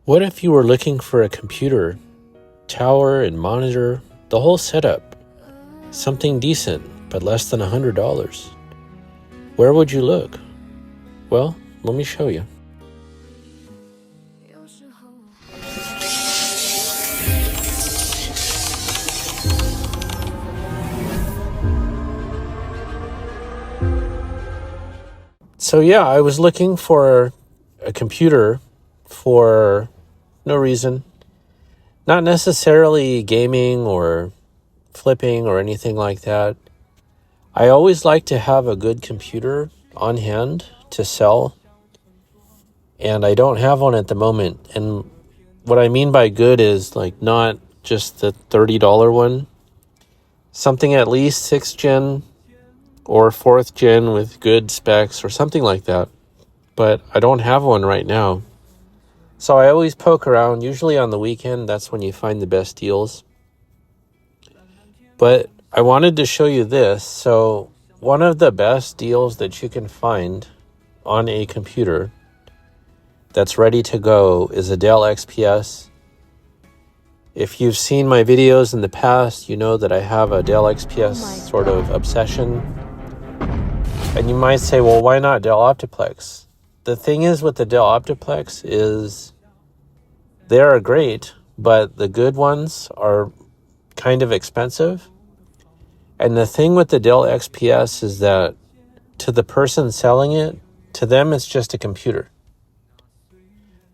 What if you were looking for a computer, tower and monitor, the whole setup, something decent but less than $100? Where would you look? Well, let me show you. So yeah, I was looking for a computer for no reason. Not necessarily gaming or flipping or anything like that. I always like to have a good computer on hand to sell, and I don't have one at the moment. And what I mean by good is like not just the $30 one, something at least 6th gen or 4th gen with good specs or something like that. But I don't have one right now. So I always poke around. Usually on the weekend, that's when you find the best deals. But I wanted to show you this. So one of the best deals that you can find on a computer that's ready to go is a Dell XPS. If you've seen my videos in the past, you know that I have a Dell XPS sort of obsession. And you might say, well, why not Dell Optiplex? The thing is with the Dell Optiplex is they are great, but the good ones are kind of expensive. And the thing with the Dell XPS is that to the person selling it, to them it's just a computer.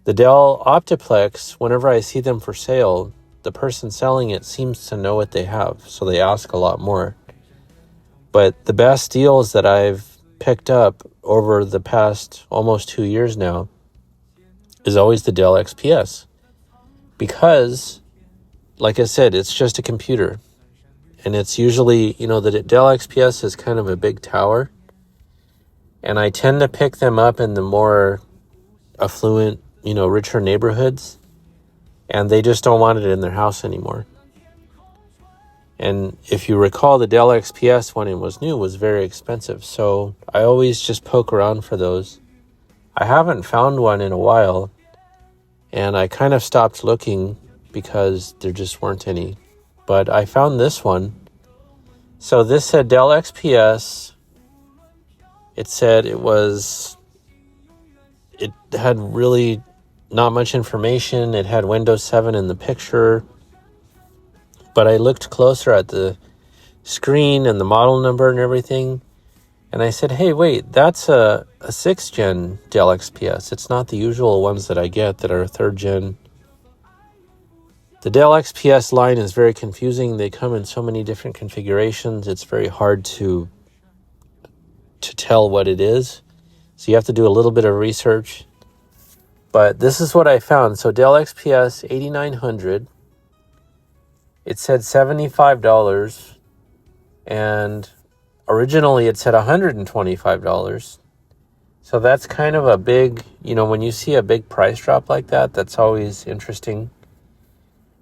The Dell Optiplex, whenever I see them for sale, the person selling it seems to know what they have, so they ask a lot more. But the best deals that I've picked up over the past almost 2 years now is always the Dell XPS. Because, like I said, it's just a computer. And it's usually, the Dell XPS is kind of a big tower. And I tend to pick them up in the more affluent, richer neighborhoods. And they just don't want it in their house anymore. And if you recall, the Dell XPS, when it was new, was very expensive. So I always just poke around for those. I haven't found one in a while. And I kind of stopped looking because there just weren't any. But I found this one. So this said Dell XPS. It said it had really not much information. It had Windows 7 in the picture. But I looked closer at the screen and the model number and everything. And I said, hey, wait, that's a 6th gen Dell XPS. It's not the usual ones that I get that are 3rd gen. The Dell XPS line is very confusing. They come in so many different configurations. It's very hard to tell what it is. So you have to do a little bit of research. But this is what I found. So Dell XPS 8900. It said $75. And originally it said $125. So that's kind of a big, when you see a big price drop like that, that's always interesting.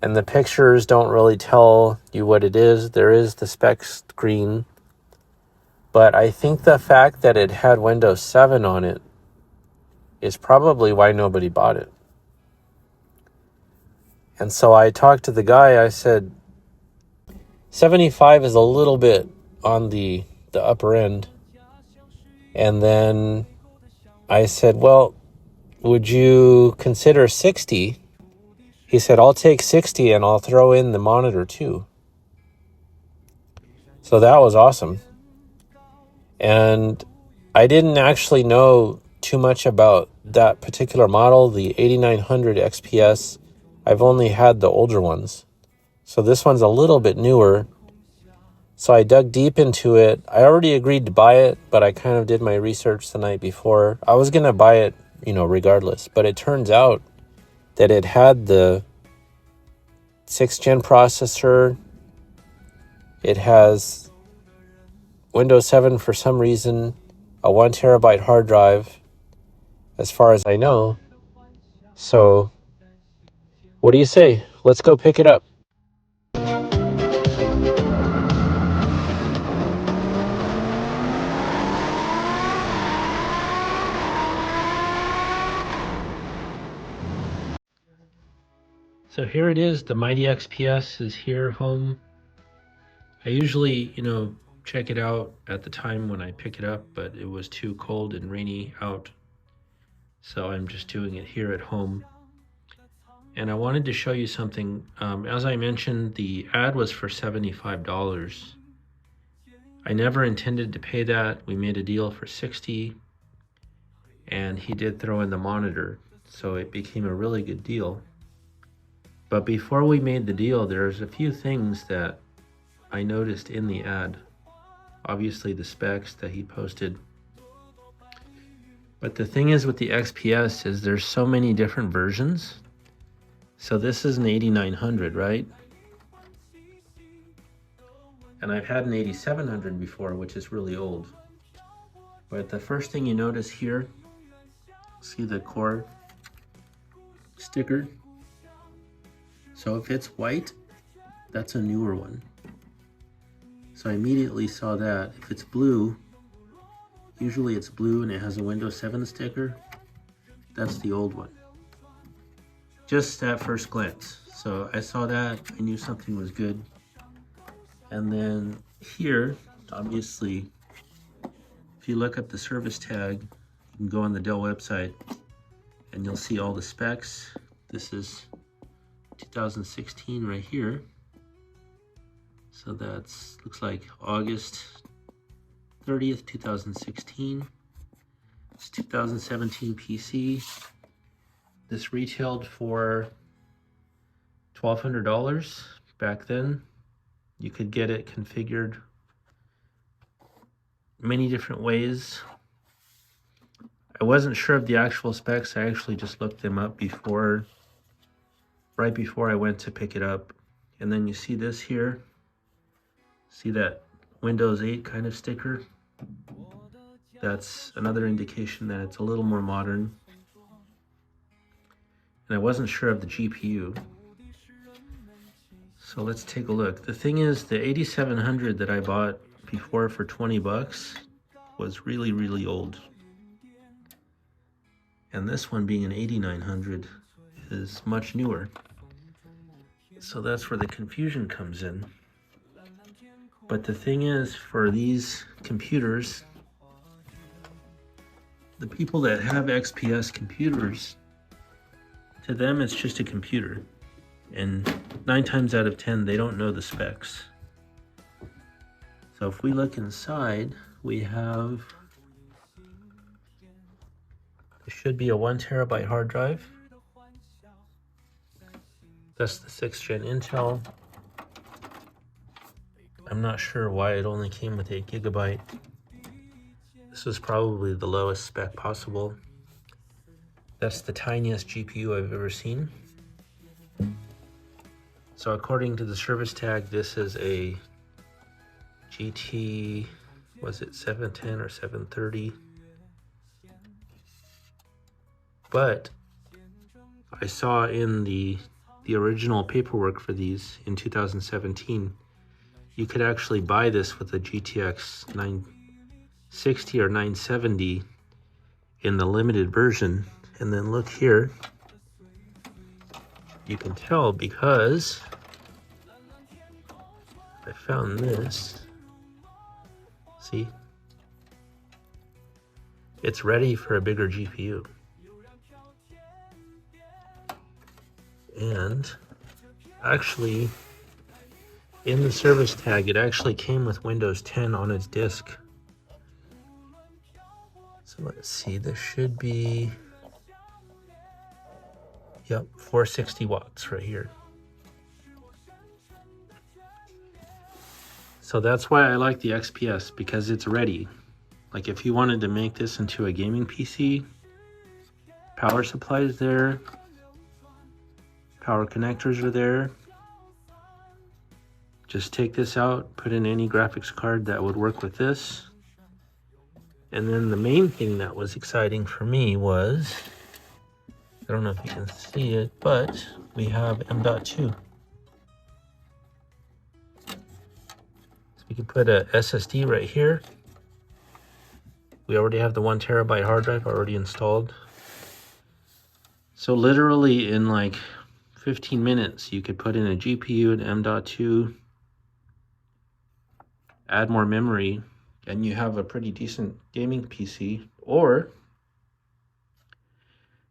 And the pictures don't really tell you what it is. There is the spec screen. But I think the fact that it had Windows 7 on it is probably why nobody bought it. And so I talked to the guy. I said, 75 is a little bit on the upper end. And then I said, well, would you consider 60? He said, I'll take 60 and I'll throw in the monitor too. So that was awesome. And I didn't actually know too much about that particular model, the 8900 XPS. I've only had the older ones. So this one's a little bit newer. So I dug deep into it. I already agreed to buy it, but I kind of did my research the night before. I was going to buy it, regardless. But it turns out that it had the 6th gen processor. It has Windows 7 for some reason, a 1 terabyte hard drive, as far as I know. So, what do you say? Let's go pick it up. So here it is, the mighty XPS is here home. I usually, check it out at the time when I pick it up, but it was too cold and rainy out. So I'm just doing it here at home. And I wanted to show you something. As I mentioned, the ad was for $75. I never intended to pay that. We made a deal for $60, and he did throw in the monitor. So it became a really good deal. But before we made the deal, there's a few things that I noticed in the ad. Obviously the specs that he posted. But the thing is with the XPS is there's so many different versions. So this is an 8900, right? And I've had an 8700 before, which is really old. But the first thing you notice here, see the core sticker? So if it's white, that's a newer one. So I immediately saw that. If it's blue, usually it's blue and it has a Windows 7 sticker, that's the old one. Just at first glance. So I saw that, I knew something was good. And then here, obviously, if you look up the service tag, you can go on the Dell website and you'll see all the specs. This is 2016 right here. So that's, looks like August 30th, 2016. It's 2017 PC. This retailed for $1,200 back then. You could get it configured many different ways. I wasn't sure of the actual specs. I actually just looked them up right before I went to pick it up. And then you see this here. See that Windows 8 kind of sticker? That's another indication that it's a little more modern. And I wasn't sure of the GPU. So let's take a look. The thing is, the 8700 that I bought before for 20 bucks was really, really old. And this one being an 8900 is much newer. So that's where the confusion comes in. But the thing is, for these computers, the people that have XPS computers, to them it's just a computer. And 9 times out of 10, they don't know the specs. So if we look inside, we have, there should be a 1 terabyte hard drive. That's the 6th gen Intel. I'm not sure why it only came with 8 gigabyte. This is probably the lowest spec possible. That's the tiniest GPU I've ever seen. So according to the service tag, this is a GT, was it 710 or 730? But I saw in the original paperwork for these in 2017, you could actually buy this with a GTX 960 or 970 in the limited version. And then look here, you can tell because I found this. See? It's ready for a bigger GPU. And actually, in the service tag, it actually came with Windows 10 on its disk. So let's see, this should be, yep, 460 watts right here. So that's why I like the XPS, because it's ready. Like if you wanted to make this into a gaming PC, power supply is there, power connectors are there. Just take this out, put in any graphics card that would work with this. And then the main thing that was exciting for me was, I don't know if you can see it, but we have M.2. So we can put a SSD right here. We already have the 1 terabyte hard drive already installed. So literally in like 15 minutes, you could put in a GPU, an M.2, add more memory, and you have a pretty decent gaming PC. Or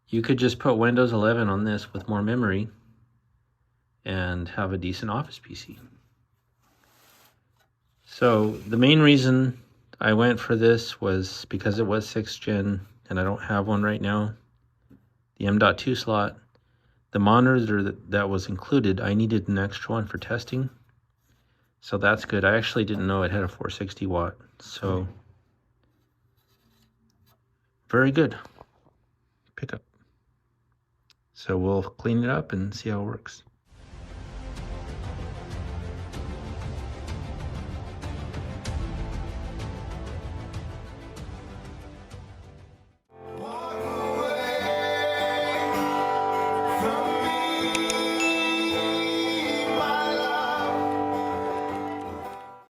you could just put Windows 11 on this with more memory and have a decent office PC. So the main reason I went for this was because it was 6th gen and I don't have one right now. The M.2 slot, the monitor that was included, I needed an extra one for testing. So that's good. I actually didn't know it had a 460 watt. So very good pickup. So we'll clean it up and see how it works.